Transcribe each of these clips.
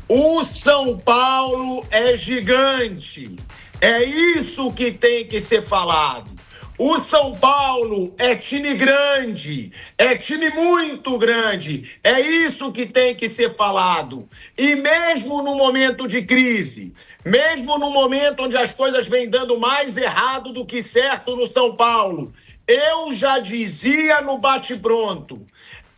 O São Paulo é gigante. É isso que tem que ser falado. O São Paulo é time grande, é time muito grande. É isso que tem que ser falado. E mesmo no momento de crise, mesmo no momento onde as coisas vêm dando mais errado do que certo no São Paulo, eu já dizia no bate-pronto,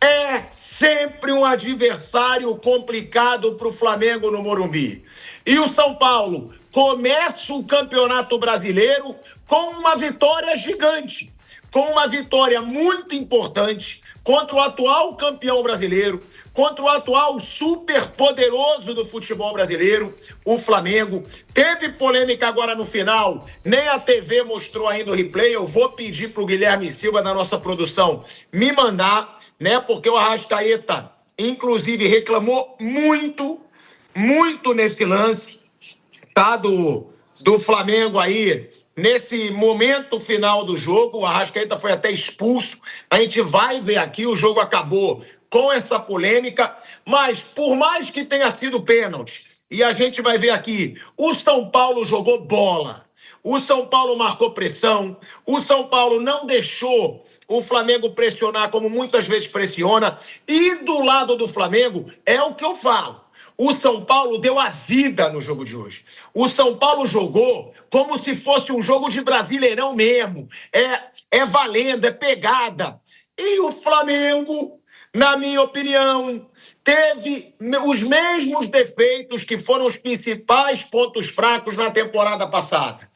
é sempre um adversário complicado para o Flamengo no Morumbi. E o São Paulo começa o Campeonato Brasileiro com uma vitória gigante, com uma vitória muito importante contra o atual campeão brasileiro, contra o atual superpoderoso do futebol brasileiro, o Flamengo. Teve polêmica agora no final, nem a TV mostrou ainda o replay. Eu vou pedir para o Guilherme Silva, da nossa produção, me mandar, né? Porque o Arrascaeta, inclusive, reclamou muito nesse lance, tá? Do Flamengo aí, nesse momento final do jogo. O Arrascaeta foi até expulso. A gente vai ver aqui, o jogo acabou com essa polêmica, mas por mais que tenha sido pênalti, e a gente vai ver aqui, o São Paulo jogou bola. O São Paulo marcou pressão, o São Paulo não deixou o Flamengo pressionar como muitas vezes pressiona. E do lado do Flamengo, é o que eu falo, o São Paulo deu a vida no jogo de hoje. O São Paulo jogou como se fosse um jogo de Brasileirão mesmo. É valendo, é pegada. E o Flamengo, na minha opinião, teve os mesmos defeitos que foram os principais pontos fracos na temporada passada.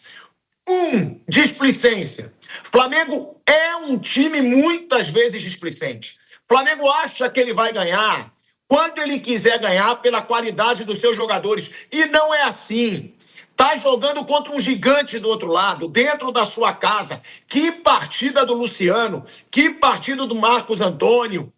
Displicência. Flamengo é um time muitas vezes displicente. Flamengo acha que ele vai ganhar quando ele quiser ganhar pela qualidade dos seus jogadores. E não é assim. Tá jogando contra um gigante do outro lado, dentro da sua casa. Que partida do Luciano, que partida do Marcos Antônio.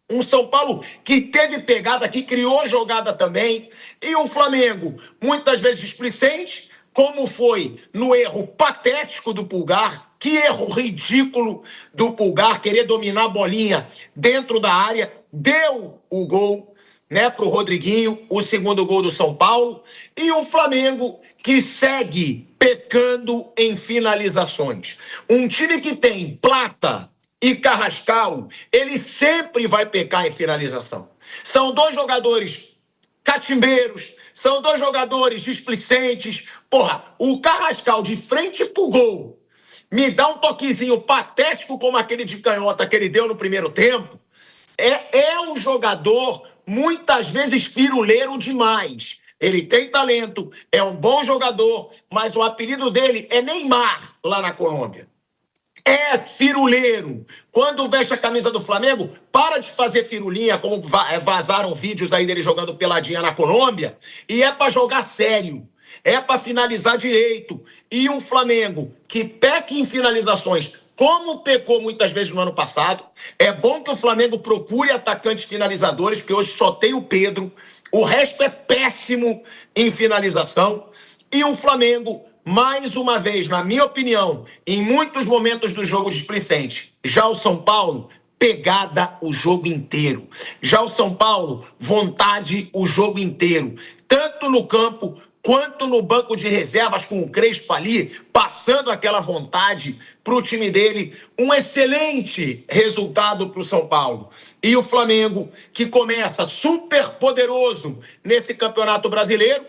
Um São Paulo que teve pegada, que criou jogada também. E um Flamengo muitas vezes displicente, como foi no erro patético do Pulgar. Que erro ridículo do Pulgar, querer dominar a bolinha dentro da área. Deu o gol, né, pro Rodriguinho, o segundo gol do São Paulo. E o Flamengo que segue pecando em finalizações. Um time que tem Plata e Carrascal, ele sempre vai pecar em finalização. São dois jogadores catimbeiros, são dois jogadores displicentes. Porra, o Carrascal de frente pro gol me dá um toquezinho patético como aquele de canhota que ele deu no primeiro tempo. É um jogador muitas vezes firuleiro demais. Ele tem talento, é um bom jogador, mas o apelido dele é Neymar lá na Colômbia. É firuleiro. Quando veste a camisa do Flamengo, para de fazer firulinha, como vazaram vídeos aí dele jogando peladinha na Colômbia, e é para jogar sério. É para finalizar direito. E um Flamengo que peca em finalizações, como pecou muitas vezes no ano passado. É bom que o Flamengo procure atacantes finalizadores, porque hoje só tem o Pedro. O resto é péssimo em finalização. E um Flamengo, mais uma vez, na minha opinião, em muitos momentos do jogo displicente. Já o São Paulo, pegada o jogo inteiro. Já o São Paulo, vontade o jogo inteiro. Tanto no campo quanto no banco de reservas, com o Crespo ali, passando aquela vontade para o time dele. Um excelente resultado para o São Paulo. E o Flamengo, que começa super poderoso nesse Campeonato Brasileiro.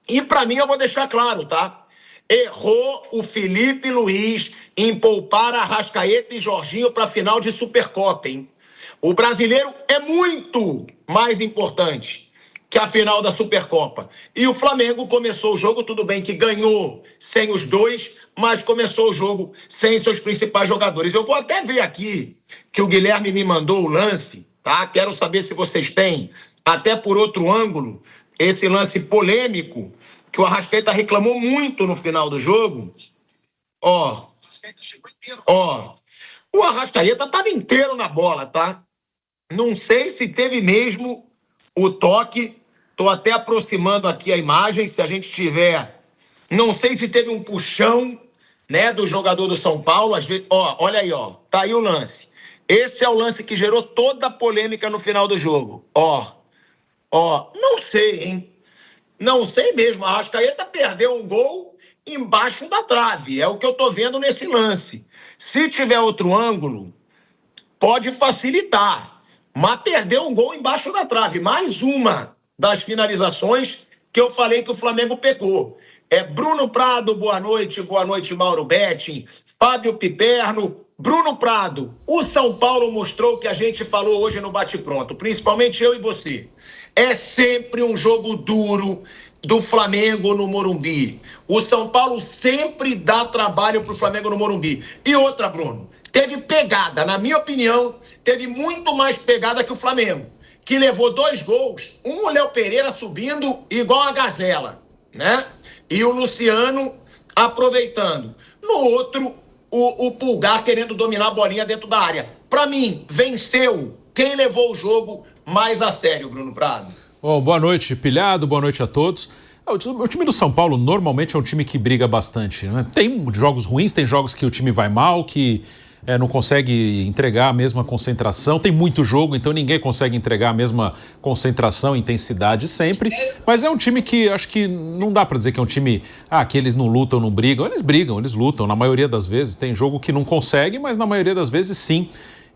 E para mim, eu vou deixar claro, tá? Errou o Felipe Luiz em poupar Arrascaeta e Jorginho para a final de Supercopa, hein? O brasileiro é muito mais importante que a final da Supercopa. E o Flamengo começou o jogo, tudo bem que ganhou sem os dois, mas começou o jogo sem seus principais jogadores. Eu vou até ver aqui que o Guilherme me mandou o lance, tá? Quero saber se vocês têm, até por outro ângulo, esse lance polêmico que o Arrascaeta reclamou muito no final do jogo. Ó, o Arrascaeta estava inteiro na bola, tá? Não sei se teve mesmo o toque. Tô até aproximando aqui a imagem, se a gente tiver. Não sei se teve um puxão, né, do jogador do São Paulo. Às vezes, olha aí, tá aí o lance. Esse é o lance que gerou toda a polêmica no final do jogo. Ó, não sei, hein? Não sei mesmo. A Arrascaeta perdeu um gol embaixo da trave. É o que eu tô vendo nesse lance. Se tiver outro ângulo, pode facilitar. Mas perdeu um gol embaixo da trave. Mais uma das finalizações que eu falei que o Flamengo pecou. Bruno Prado, boa noite. Boa noite, Mauro Betting. Fábio Piperno. Bruno Prado, o São Paulo mostrou o que a gente falou hoje no Bate-Pronto, principalmente eu e você. É sempre um jogo duro do Flamengo no Morumbi. O São Paulo sempre dá trabalho pro Flamengo no Morumbi. E outra, Bruno, teve pegada, na minha opinião, teve muito mais pegada que o Flamengo, que levou 2 gols, um o Léo Pereira subindo igual a gazela, né? E o Luciano aproveitando. No outro, o Pulgar querendo dominar a bolinha dentro da área. Para mim, venceu quem levou o jogo mais a sério, Bruno Prado. Bom, boa noite, Pilhado, boa noite a todos. O time do São Paulo normalmente é um time que briga bastante, né? Tem jogos ruins, tem jogos que o time vai mal, que não consegue entregar a mesma concentração. Tem muito jogo, então ninguém consegue entregar a mesma concentração, intensidade sempre. Mas é um time que acho que não dá para dizer que é um time que eles não lutam, não brigam. Eles brigam, eles lutam. Na maioria das vezes tem jogo que não consegue, mas na maioria das vezes sim.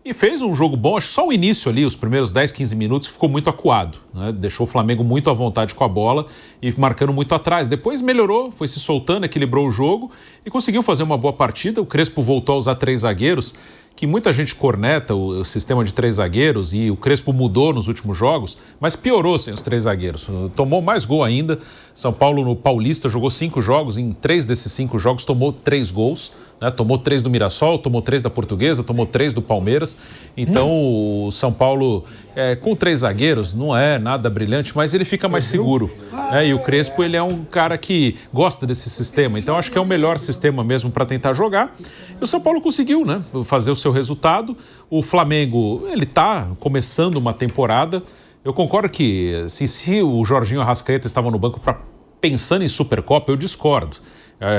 E fez um jogo bom, acho que só o início ali, os primeiros 10, 15 minutos, ficou muito acuado, né? Deixou o Flamengo muito à vontade com a bola e marcando muito atrás. Depois melhorou, foi se soltando, equilibrou o jogo e conseguiu fazer uma boa partida. O Crespo voltou a usar 3 zagueiros, que muita gente corneta o sistema de 3 zagueiros e o Crespo mudou nos últimos jogos, mas piorou sem os 3 zagueiros. Tomou mais gol ainda. São Paulo no Paulista jogou 5 jogos, em 3 desses 5 jogos tomou 3 gols. Né? Tomou 3 do Mirassol, tomou 3 da Portuguesa, tomou 3 do Palmeiras. Então o São Paulo, com 3 zagueiros, não é nada brilhante, mas ele fica mais seguro. Né? E o Crespo, ele é um cara que gosta desse sistema. Então acho que é o melhor sistema mesmo para tentar jogar. E o São Paulo conseguiu, né, fazer o seu resultado. O Flamengo, ele está começando uma temporada. Eu concordo que assim, se o Jorginho e o Arrascaeta estavam no banco pensando em Supercopa, eu discordo.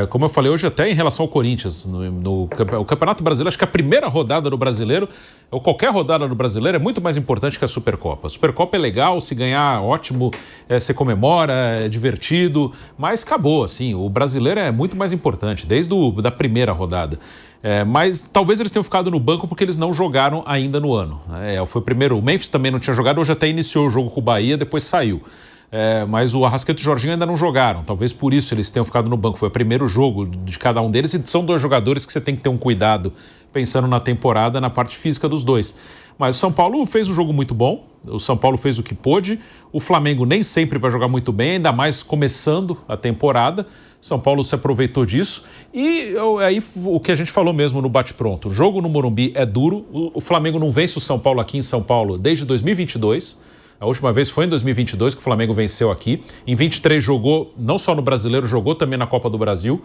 Como eu falei hoje, até em relação ao Corinthians, no Campeonato Brasileiro, acho que a primeira rodada do Brasileiro, ou qualquer rodada do Brasileiro, é muito mais importante que a Supercopa. A Supercopa é legal, se ganhar, ótimo, você comemora, é divertido, mas acabou, assim, o Brasileiro é muito mais importante, desde da primeira rodada. Mas talvez eles tenham ficado no banco porque eles não jogaram ainda no ano. Foi o primeiro, o Memphis também não tinha jogado, hoje até iniciou o jogo com o Bahia, depois saiu. Mas o Arrascaeta e o Jorginho ainda não jogaram. Talvez por isso eles tenham ficado no banco. Foi o primeiro jogo de cada um deles e são 2 jogadores que você tem que ter um cuidado pensando na temporada, na parte física dos 2. Mas o São Paulo fez um jogo muito bom. O São Paulo fez o que pôde. O Flamengo nem sempre vai jogar muito bem, ainda mais começando a temporada. São Paulo se aproveitou disso. E aí o que a gente falou mesmo no bate-pronto. O jogo no Morumbi é duro. O Flamengo não vence o São Paulo aqui em São Paulo desde 2022. A última vez foi em 2022 que o Flamengo venceu aqui. Em 23 jogou, não só no Brasileiro, jogou também na Copa do Brasil.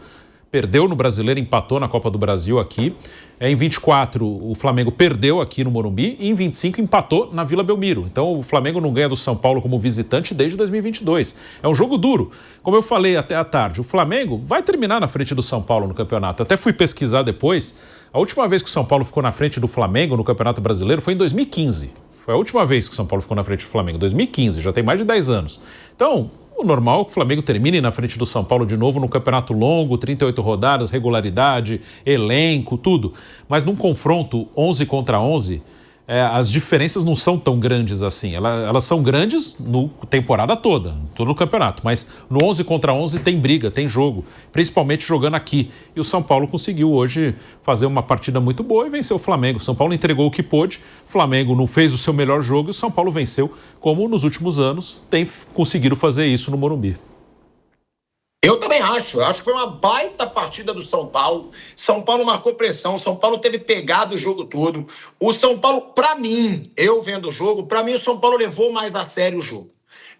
Perdeu no Brasileiro, empatou na Copa do Brasil aqui. Em 24, o Flamengo perdeu aqui no Morumbi. E em 25, empatou na Vila Belmiro. Então, o Flamengo não ganha do São Paulo como visitante desde 2022. É um jogo duro. Como eu falei até à tarde, o Flamengo vai terminar na frente do São Paulo no campeonato. Até fui pesquisar depois. A última vez que o São Paulo ficou na frente do Flamengo no Campeonato Brasileiro foi em 2015. Foi a última vez que o São Paulo ficou na frente do Flamengo, 2015, já tem mais de 10 anos. Então, o normal é que o Flamengo termine na frente do São Paulo de novo num campeonato longo, 38 rodadas, regularidade, elenco, tudo. Mas num confronto 11 contra 11, as diferenças não são tão grandes assim. Elas são grandes no temporada toda, todo o campeonato. Mas no 11 contra 11 tem briga, tem jogo, principalmente jogando aqui. E o São Paulo conseguiu hoje fazer uma partida muito boa e venceu o Flamengo. O São Paulo entregou o que pôde, o Flamengo não fez o seu melhor jogo e o São Paulo venceu, como nos últimos anos tem conseguido fazer isso no Morumbi. Eu também acho. Acho que foi uma baita partida do São Paulo. São Paulo marcou pressão. São Paulo teve pegado o jogo todo. O São Paulo, pra mim, eu vendo o jogo, pra mim o São Paulo levou mais a sério o jogo.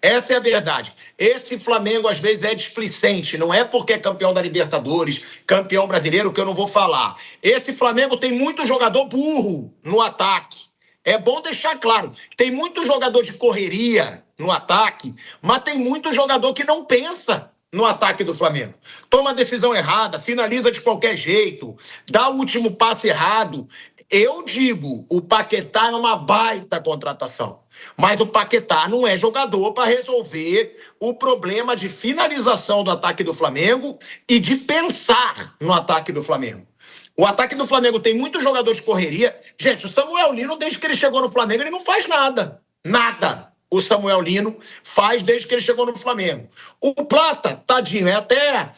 Essa é a verdade. Esse Flamengo, às vezes, é displicente. Não é porque é campeão da Libertadores, campeão brasileiro, que eu não vou falar. Esse Flamengo tem muito jogador burro no ataque. É bom deixar claro. Tem muito jogador de correria no ataque, mas tem muito jogador que não pensa no ataque do Flamengo. Toma a decisão errada, finaliza de qualquer jeito, dá o último passe errado. Eu digo, o Paquetá é uma baita contratação. Mas o Paquetá não é jogador para resolver o problema de finalização do ataque do Flamengo e de pensar no ataque do Flamengo. O ataque do Flamengo tem muito jogador de correria. Gente, o Samuel Lino, desde que ele chegou no Flamengo, ele não faz nada. Nada. O Samuel Lino faz desde que ele chegou no Flamengo. O Plata, tadinho, é até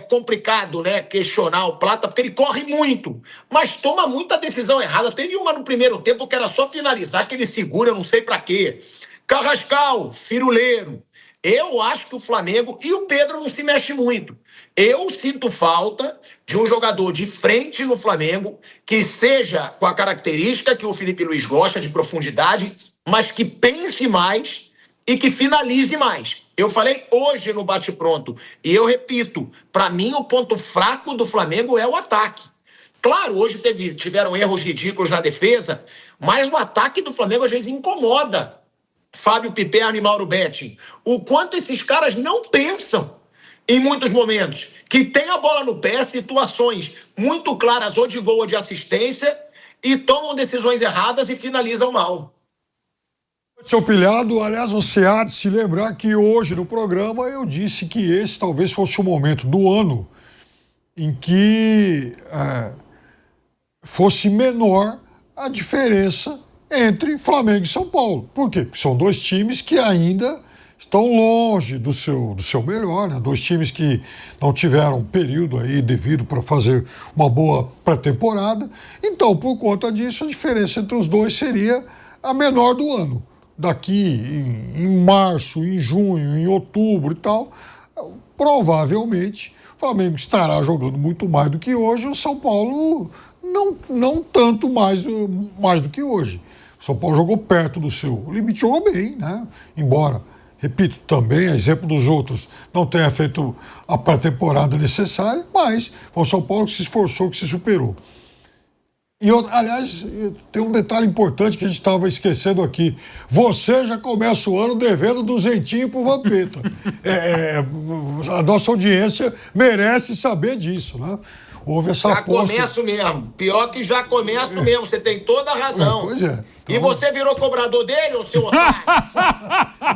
complicado, né, questionar o Plata, porque ele corre muito, mas toma muita decisão errada. Teve uma no primeiro tempo que era só finalizar, que ele segura, não sei pra quê. Carrascal, firuleiro. Eu acho que o Flamengo e o Pedro não se mexe muito. Eu sinto falta de um jogador de frente no Flamengo que seja com a característica que o Felipe Luiz gosta, de profundidade, mas que pense mais e que finalize mais. Eu falei hoje no bate-pronto, e eu repito, para mim o ponto fraco do Flamengo é o ataque. Claro, hoje tiveram erros ridículos na defesa, mas o ataque do Flamengo às vezes incomoda. Fábio Piperno e Mauro Betting. O quanto esses caras não pensam em muitos momentos, que tem a bola no pé, situações muito claras ou de gol ou de assistência, e tomam decisões erradas e finalizam mal. Seu Pilhado, aliás, você há de se lembrar que hoje no programa eu disse que esse talvez fosse o momento do ano em que fosse menor a diferença entre Flamengo e São Paulo. Por quê? Porque são dois times que ainda estão longe do seu melhor, né? Dois times que não tiveram período aí devido para fazer uma boa pré-temporada. Então, por conta disso, a diferença entre os dois seria a menor do ano. Daqui em março, em junho, em outubro e tal, provavelmente o Flamengo estará jogando muito mais do que hoje, o São Paulo não tanto mais do que hoje. O São Paulo jogou perto do seu limite, jogou bem, né? Embora, repito, também, a exemplo dos outros, não tenha feito a pré-temporada necessária, mas foi o São Paulo que se esforçou, que se superou. E, aliás, tem um detalhe importante que a gente estava esquecendo aqui. Você já começa o ano devendo duzentinho pro Vampeta. A nossa audiência merece saber disso, né? Houve essa aposta. Já começo mesmo. Pior que já começo mesmo. Você tem toda a razão. Pois é. Então... E você virou cobrador dele, ô seu otário?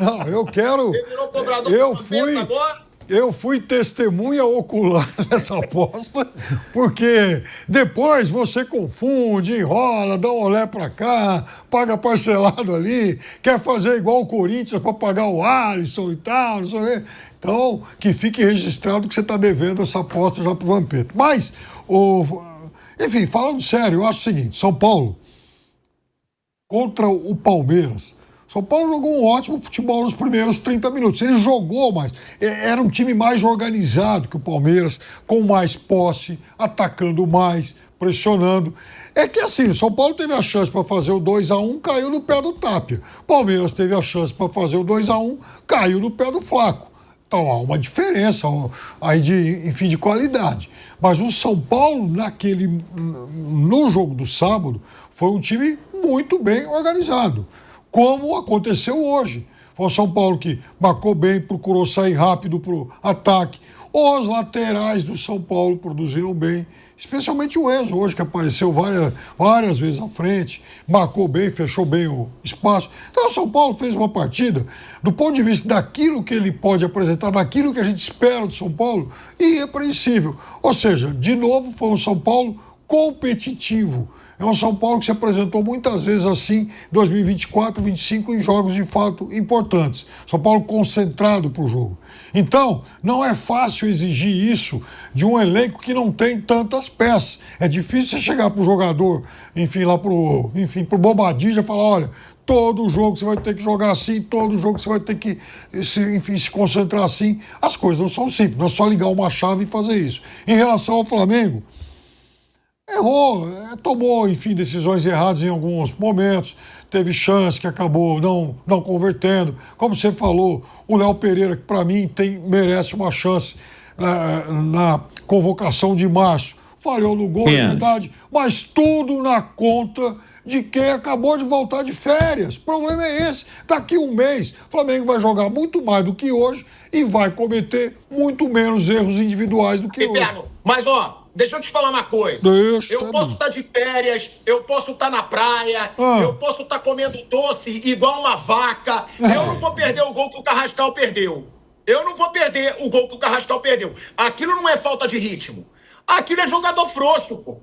Não, eu quero... Você virou cobrador do Vampeta agora? Eu fui testemunha ocular nessa aposta, porque depois você confunde, enrola, dá um olé pra cá, paga parcelado ali, quer fazer igual o Corinthians para pagar o Alisson e tal, não sei o quê. Então, que fique registrado que você está devendo essa aposta já pro Vampeta. Mas, enfim, falando sério, eu acho o seguinte, São Paulo contra o Palmeiras. São Paulo jogou um ótimo futebol nos primeiros 30 minutos. Ele jogou mais. Era um time mais organizado que o Palmeiras, com mais posse, atacando mais, pressionando. É que assim, o São Paulo teve a chance para fazer o 2-1, caiu no pé do Tapia. O Palmeiras teve a chance para fazer o 2-1, caiu no pé do Flaco. Então há uma diferença aí de qualidade. Mas o São Paulo, no jogo do sábado, foi um time muito bem organizado, como aconteceu hoje. Foi o São Paulo que marcou bem, procurou sair rápido para o ataque. Os laterais do São Paulo produziram bem, especialmente o Enzo hoje, que apareceu várias vezes à frente, marcou bem, fechou bem o espaço. Então o São Paulo fez uma partida, do ponto de vista daquilo que ele pode apresentar, daquilo que a gente espera do São Paulo, irrepreensível. Ou seja, de novo, foi um São Paulo competitivo. É um São Paulo que se apresentou muitas vezes assim, 2024, 2025, em jogos de fato importantes. São Paulo concentrado para o jogo. Então, não é fácil exigir isso de um elenco que não tem tantas peças. É difícil você chegar para o jogador, pro Bobadilla e falar, olha, todo jogo você vai ter que jogar assim, todo jogo você vai ter que, se concentrar assim. As coisas não são simples, não é só ligar uma chave e fazer isso. Em relação ao Flamengo, errou, tomou, decisões erradas em alguns momentos, teve chance que acabou não convertendo. Como você falou, o Léo Pereira, que para mim merece uma chance na convocação de março, falhou no gol, é verdade, mas tudo na conta de quem acabou de voltar de férias. O problema é esse. Daqui um mês, o Flamengo vai jogar muito mais do que hoje e vai cometer muito menos erros individuais do que hoje. Mas, deixa eu te falar uma coisa. Eu posso estar de férias, eu posso estar na praia, eu posso estar comendo doce igual uma vaca. Eu não vou perder o gol que o Carrascal perdeu. Eu não vou perder o gol que o Carrascal perdeu. Aquilo não é falta de ritmo. Aquilo é jogador frouxo, pô.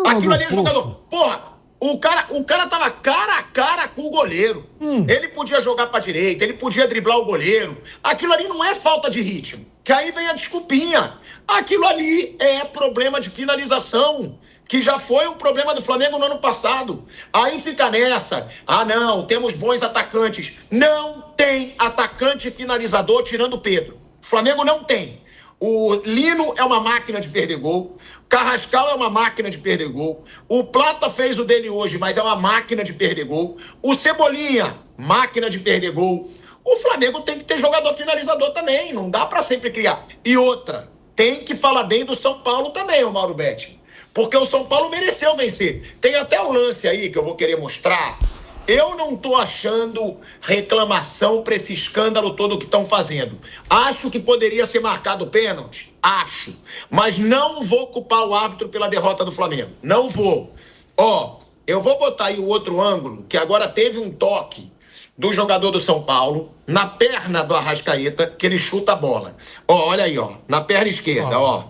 Aquilo ali é jogador... Porra, o cara tava cara a cara com o goleiro. Ele podia jogar pra direita, ele podia driblar o goleiro. Aquilo ali não é falta de ritmo. Que aí vem a desculpinha. Aquilo ali é problema de finalização, que já foi o problema do Flamengo no ano passado. Aí fica nessa. Ah, não, temos bons atacantes. Não tem atacante finalizador tirando o Pedro. O Flamengo não tem. O Lino é uma máquina de perder gol. Carrascal é uma máquina de perder gol. O Plata fez o dele hoje, mas é uma máquina de perder gol. O Cebolinha, máquina de perder gol. O Flamengo tem que ter jogador finalizador também. Não dá pra sempre criar. E outra, tem que falar bem do São Paulo também, o Mauro Betti. Porque o São Paulo mereceu vencer. Tem até um lance aí que eu vou querer mostrar. Eu não tô achando reclamação pra esse escândalo todo que estão fazendo. Acho que poderia ser marcado pênalti. Acho. Mas não vou culpar o árbitro pela derrota do Flamengo. Não vou. Ó, eu vou botar aí o outro ângulo, que agora teve um toque do jogador do São Paulo na perna do Arrascaeta, que ele chuta a bola. Ó, olha aí, ó. Na perna esquerda, ó.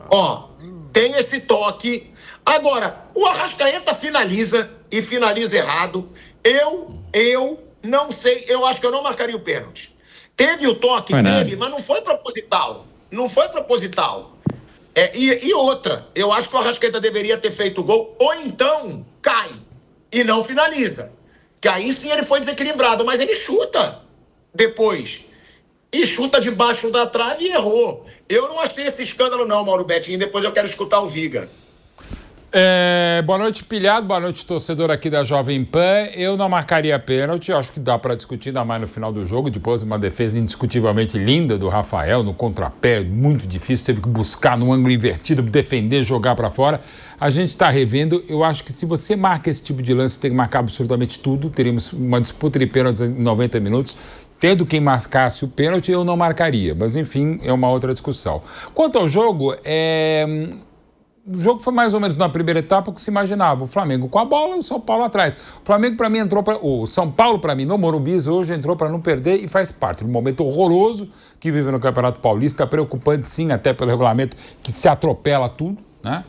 Ó, tem esse toque. Agora, o Arrascaeta finaliza e finaliza errado. Eu não sei, eu acho que eu não marcaria o pênalti. Teve o toque, teve, mas não foi proposital. Não foi proposital. E outra, eu acho que o Arrascaeta deveria ter feito o gol, ou então cai e não finaliza. Que aí sim ele foi desequilibrado, mas ele chuta depois. E chuta debaixo da trave e errou. Eu não achei esse escândalo não, Mauro Betinho. Depois eu quero escutar o Viga. Boa noite, Pilhado. Boa noite, torcedor aqui da Jovem Pan. Eu não marcaria pênalti. Acho que dá para discutir, ainda mais no final do jogo. Depois uma defesa indiscutivelmente linda do Rafael, no contrapé, muito difícil. Teve que buscar no ângulo invertido, defender, jogar para fora. A gente está revendo. Eu acho que se você marca esse tipo de lance, tem que marcar absolutamente tudo. Teríamos uma disputa de pênaltis em 90 minutos. Tendo quem marcasse o pênalti, eu não marcaria. Mas, enfim, é uma outra discussão. Quanto ao jogo, o jogo foi mais ou menos na primeira etapa o que se imaginava. O Flamengo com a bola e o São Paulo atrás. O Flamengo, para mim, o São Paulo, para mim, no Morumbi, hoje entrou para não perder e faz parte de um momento horroroso que vive no Campeonato Paulista, preocupante, sim, até pelo regulamento, que se atropela tudo, né?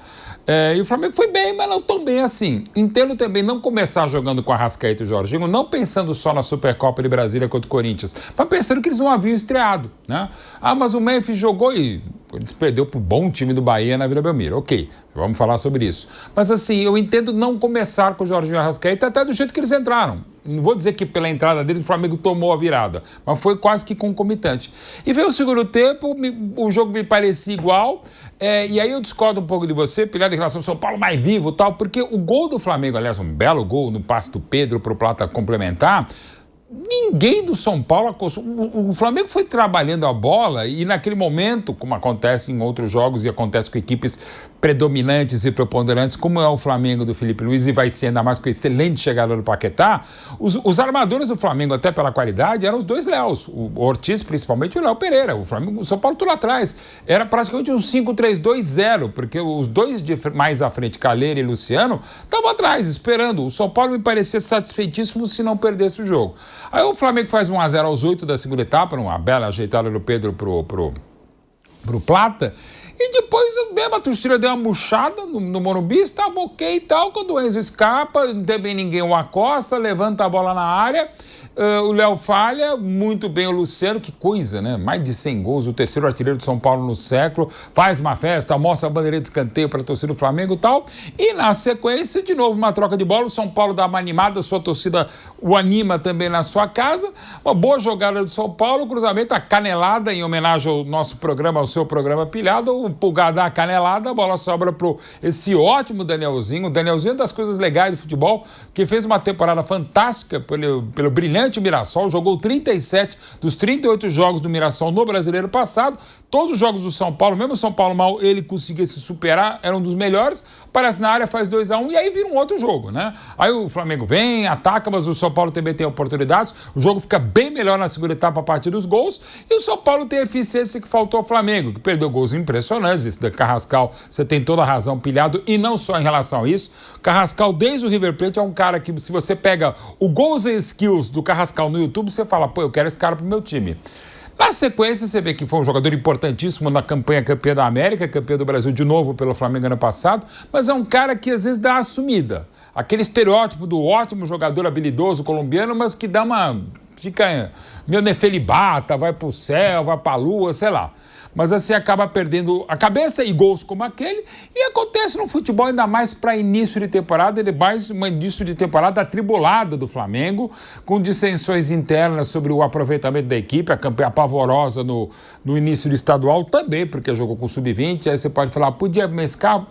E o Flamengo foi bem, mas não tão bem assim. Entendo também não começar jogando com a Arrascaeta e o Jorginho, não pensando só na Supercopa de Brasília contra o Corinthians, mas pensando que eles não haviam estreado, né? Ah, mas o Memphis jogou e eles perdeu pro bom time do Bahia na Vila Belmiro. Ok, vamos falar sobre isso. Mas assim, eu entendo não começar com o Jorginho e a Arrascaeta até do jeito que eles entraram. Não vou dizer que pela entrada deles o Flamengo tomou a virada, mas foi quase que concomitante. E veio o segundo tempo, o jogo me parecia igual, e aí eu discordo um pouco de você, Pilhado, em relação ao São Paulo mais vivo e tal, porque o gol do Flamengo, aliás, um belo gol no passe do Pedro para o Plata complementar, ninguém do São Paulo acostou. O Flamengo foi trabalhando a bola e naquele momento, como acontece em outros jogos e acontece com equipes predominantes e preponderantes, como é o Flamengo do Felipe Luiz e vai ser ainda mais com a excelente chegada do Paquetá, os armadores do Flamengo, até pela qualidade, eram os dois Léos, o Ortiz principalmente e o Léo Pereira. O São Paulo tudo lá atrás. Era praticamente um 5-3-2-0, porque os dois mais à frente, Calheira e Luciano, estavam atrás, esperando. O São Paulo me parecia satisfeitíssimo se não perdesse o jogo. Aí o Flamengo faz 1-0 aos 8 da segunda etapa, uma bela ajeitada do Pedro pro Plata. E depois mesmo a torcida deu uma murchada no Morumbi, estava ok e tal. Quando o Enzo escapa, não tem bem ninguém, o acosta, levanta a bola na área. O Léo falha, muito bem o Luciano, que coisa, né? Mais de 100 gols, o terceiro artilheiro de São Paulo no século, faz uma festa, mostra a bandeira de escanteio para a torcida do Flamengo e tal. E na sequência, de novo, uma troca de bola, o São Paulo dá uma animada, sua torcida o anima também na sua casa. Uma boa jogada do São Paulo, cruzamento, a canelada, em homenagem ao nosso programa, ao seu programa Pilhado, o Pulgar dá a canelada, a bola sobra para esse ótimo Danielzinho. O Danielzinho é das coisas legais do futebol, que fez uma temporada fantástica pelo brilhante brilhante o Mirassol, jogou 37 dos 38 jogos do Mirassol no Brasileiro passado. Todos os jogos do São Paulo, mesmo o São Paulo mal, ele conseguia se superar, era um dos melhores. Aparece na área, faz 2-1 e aí vira um outro jogo, né? Aí o Flamengo vem, ataca, mas o São Paulo também tem oportunidades. O jogo fica bem melhor na segunda etapa a partir dos gols. E o São Paulo tem a eficiência que faltou ao Flamengo, que perdeu gols impressionantes. Esse da Carrascal, você tem toda a razão, pilhado, e não só em relação a isso. Carrascal, desde o River Plate, é um cara que, se você pega o Goals and Skills do Carrascal no YouTube, você fala, pô, eu quero esse cara pro meu time. Na sequência, você vê que foi um jogador importantíssimo na campanha campeã da América, campeã do Brasil de novo pelo Flamengo ano passado, mas é um cara que às vezes dá uma sumida. Aquele estereótipo do ótimo jogador habilidoso colombiano, mas que dá uma... fica meio nefelibata, vai pro céu, vai pra lua, sei lá. Mas assim acaba perdendo a cabeça e gols como aquele, e acontece no futebol ainda mais para início de temporada, ele mais um início de temporada atribulada do Flamengo, com dissensões internas sobre o aproveitamento da equipe, a campanha pavorosa no início do estadual também, porque jogou com sub-20, aí você pode falar, podia mesclar,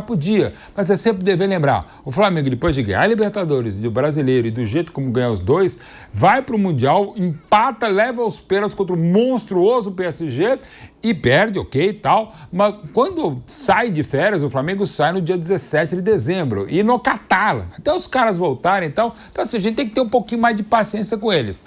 podia, mas é sempre dever lembrar, o Flamengo depois de ganhar a Libertadores, do Brasileiro e do jeito como ganhar os dois, vai para o Mundial, empata, leva aos pênaltis contra o monstruoso PSG e perde, ok e tal, mas quando sai de férias, o Flamengo sai no dia 17 de dezembro, e no Catar, até os caras voltarem e tal, então assim, a gente tem que ter um pouquinho mais de paciência com eles.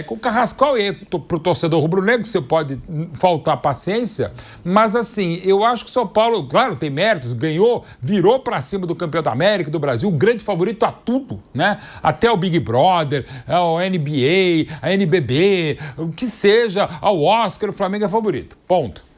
Com o Carrascal e pro torcedor rubro-negro, você pode faltar paciência, mas assim, eu acho que o São Paulo, claro, tem méritos, ganhou, virou pra cima do campeão da América, do Brasil, o grande favorito a tudo, né? Até o Big Brother, o NBA, a NBB, o que seja, ao Oscar, o Flamengo é favorito, ponto.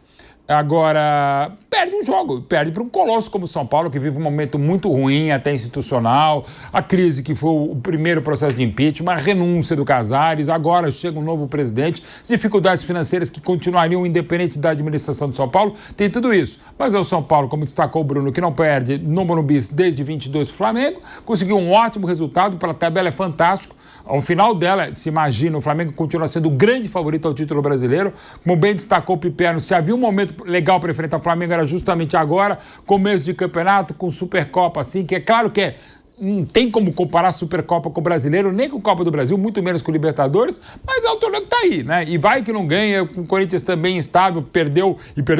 Agora, perde um jogo, perde para um colosso como o São Paulo, que vive um momento muito ruim, até institucional, a crise que foi o primeiro processo de impeachment, a renúncia do Casares, agora chega um novo presidente, dificuldades financeiras que continuariam independente da administração de São Paulo, tem tudo isso. Mas é o São Paulo, como destacou o Bruno, que não perde no Morumbi desde 22 para o Flamengo, conseguiu um ótimo resultado, pela tabela é fantástico. Ao final dela, se imagina, o Flamengo continua sendo o grande favorito ao título brasileiro. Como bem destacou o Piperno, se havia um momento legal para enfrentar o Flamengo, era justamente agora, começo de campeonato, com Supercopa, assim, que é claro que não tem como comparar a Supercopa com o Brasileiro, nem com a Copa do Brasil, muito menos com o Libertadores, mas é o torneio que tá aí, né? E vai que não ganha, com o Corinthians também instável, perdeu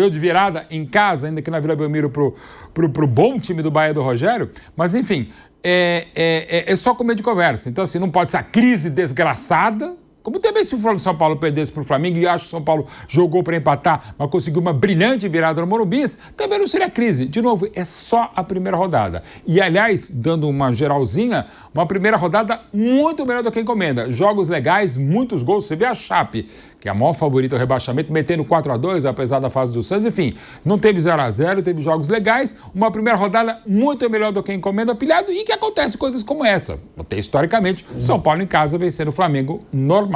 de virada em casa, ainda que na Vila Belmiro pro bom time do Bahia do Rogério, mas enfim... É só comer de conversa. Então, assim, não pode ser a crise desgraçada, como também se o São Paulo perdesse para o Flamengo, e acho que o São Paulo jogou para empatar, mas conseguiu uma brilhante virada no Morumbi, também não seria crise. De novo, é só a primeira rodada. E, aliás, dando uma geralzinha, uma primeira rodada muito melhor do que a encomenda. Jogos legais, muitos gols. Você vê a Chape, que é a maior favorita ao rebaixamento, metendo 4-2, apesar da fase do Santos. Enfim, não teve 0-0, teve jogos legais. Uma primeira rodada muito melhor do que a encomenda, pilhado, e que acontece coisas como essa. Até historicamente, São Paulo em casa vencendo o Flamengo normal.